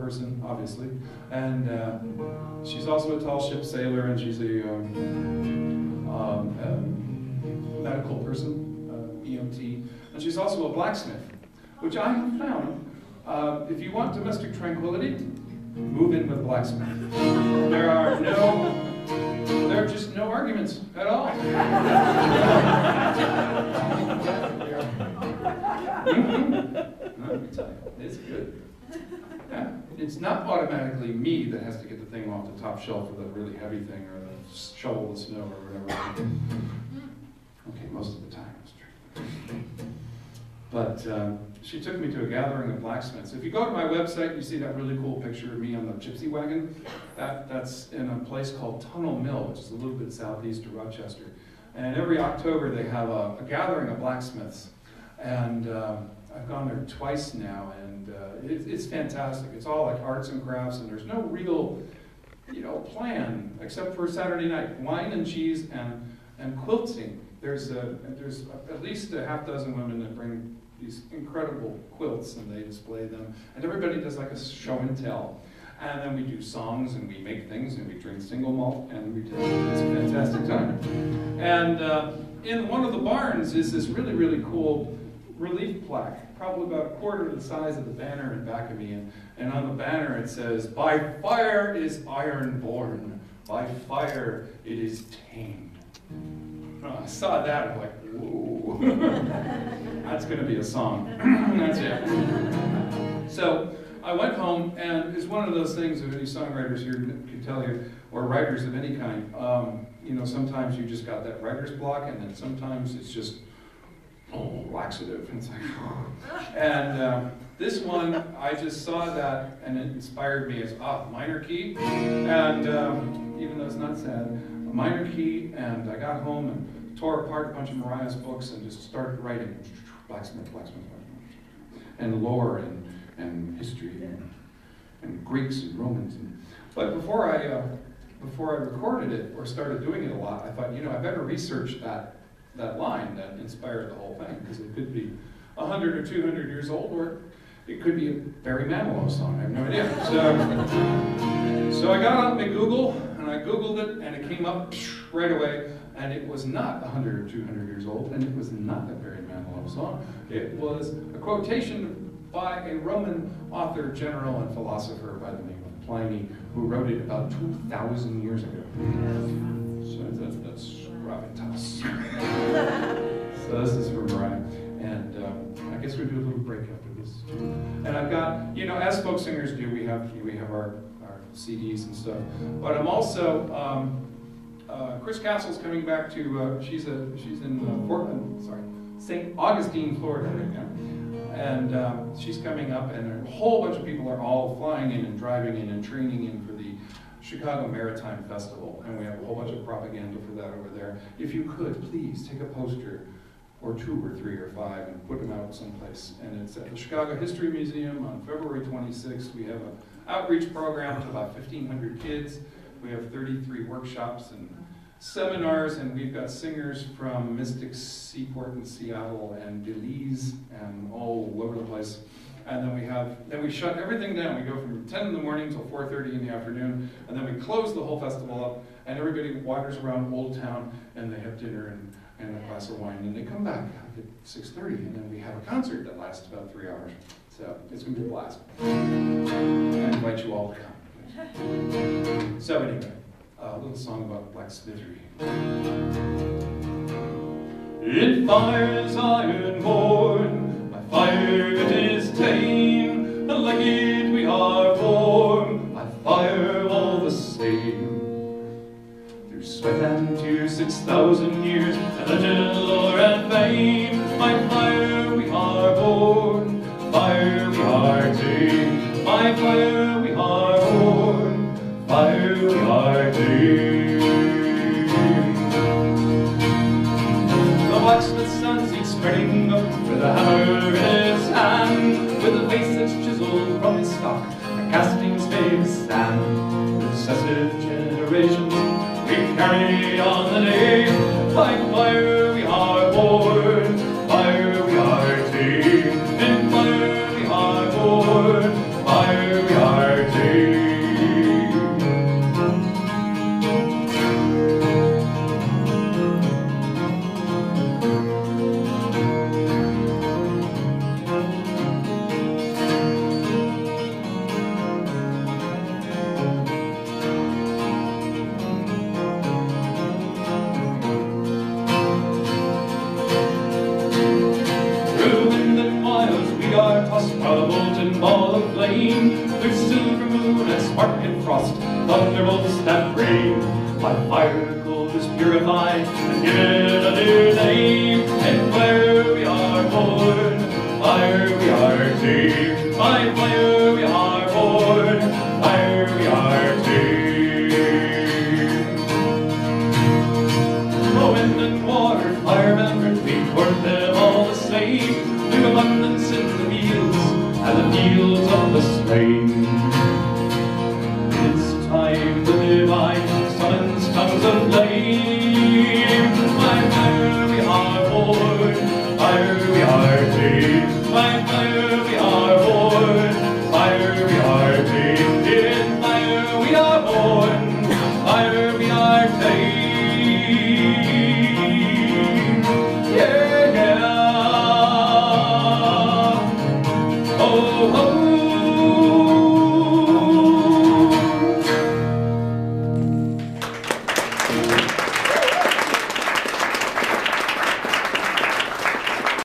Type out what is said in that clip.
person, obviously, and she's also a tall ship sailor, and she's a medical person, EMT, and she's also a blacksmith, which I have found, if you want domestic tranquility, move in with a blacksmith. There are just no arguments at all. Let me tell you, it's good. Yeah. It's not automatically me that has to get the thing off the top shelf of the really heavy thing or the shovel the snow or whatever. Okay, most of the time it's true. But she took me to a gathering of blacksmiths. If you go to my website, you see that really cool picture of me on the gypsy wagon. That's in a place called Tunnel Mill, which is a little bit southeast of Rochester. And every October they have a gathering of blacksmiths. And I've gone there twice now, and it's fantastic. It's all like arts and crafts, and there's no real, plan except for Saturday night, wine and cheese and quilting. There's at least a half dozen women that bring these incredible quilts, and they display them, and everybody does like a show and tell. And then we do songs, and we make things, and we drink single malt, and it's a fantastic time. And in one of the barns is this really, really cool relief plaque, probably about a quarter of the size of the banner in back of me, and on the banner it says, "By fire is iron born, by fire it is tamed." I saw that, I'm like, whoa, that's going to be a song. That's it. So I went home, and it's one of those things, if any songwriters here can tell you, or writers of any kind, sometimes you just got that writer's block, and then sometimes it's just, laxative. And it's like, and this one, I just saw that, and it inspired me as, minor key, and even though it's not sad, a minor key, and I got home and tore apart a bunch of Mariah's books and just started writing blacksmith, and lore and history and Greeks and Romans. But before I recorded it or started doing it a lot, I thought, I better research that line that inspired the whole thing, because it could be 100 or 200 years old, or it could be a Barry Manilow song. I have no idea. So I got on my Google, and I Googled it, and it came up right away, and it was not 100 or 200 years old, and it was not a Barry Manilow song. It was a quotation by a Roman author, general, and philosopher by the name of Pliny, who wrote it about 2,000 years ago. So that's gravitas. So this is for Mariah, and I guess we'll do a little break after this. And I've got, as folk singers do, we have our CDs and stuff. But I'm also, Chris Kastle's coming back to, she's in St. Augustine, Florida right now. And she's coming up, and a whole bunch of people are all flying in and driving in and training in for the Chicago Maritime Festival. And we have a whole bunch of propaganda for that over there. If you could, please take a poster or 2 or 3 or 5 and put them out someplace. And it's at the Chicago History Museum on February 26th. We have an outreach program to about 1,500 kids. We have 33 workshops and seminars, and we've got singers from Mystic Seaport in Seattle and Belize and all over the place. And then we shut everything down. We go from 10 in the morning till 4:30 in the afternoon, and then we close the whole festival up, and everybody wanders around Old Town, and they have dinner and a glass of wine, and they come back at 6:30, and then we have a concert that lasts about 3 hours. So it's going to be a blast. I invite you all to come. So anyway, a little song about blacksmithery. In fire's iron born, by fire it is ta'en, and like it we are born, by fire all the same. Through sweat and tears 6,000 years, and legend, lore, and fame, by fire we are born, fire we are ta'en, by fire we are born, fire we are ta'en. The blacksmith's sons each spring up with a hammer in his hand, with a face that's chiseled from his stock, a casting spade stand. Successive generations we carry on the name, by fire we are born, fire we are ta'en, in fire we are born, fire we are There's silver moon and sparkling frost, thunderbolts that rain. By fire gold is purified and given a new name. In fire we are born, fire we are tamed. By fire we are born, fire we are tamed. Oh, wind and water, fire and earth, we court them all the same. To abundance in the fields and the fields of the slain. It's time the divine summons tongues of flame. By fire we are born, fire we are tamed. By fire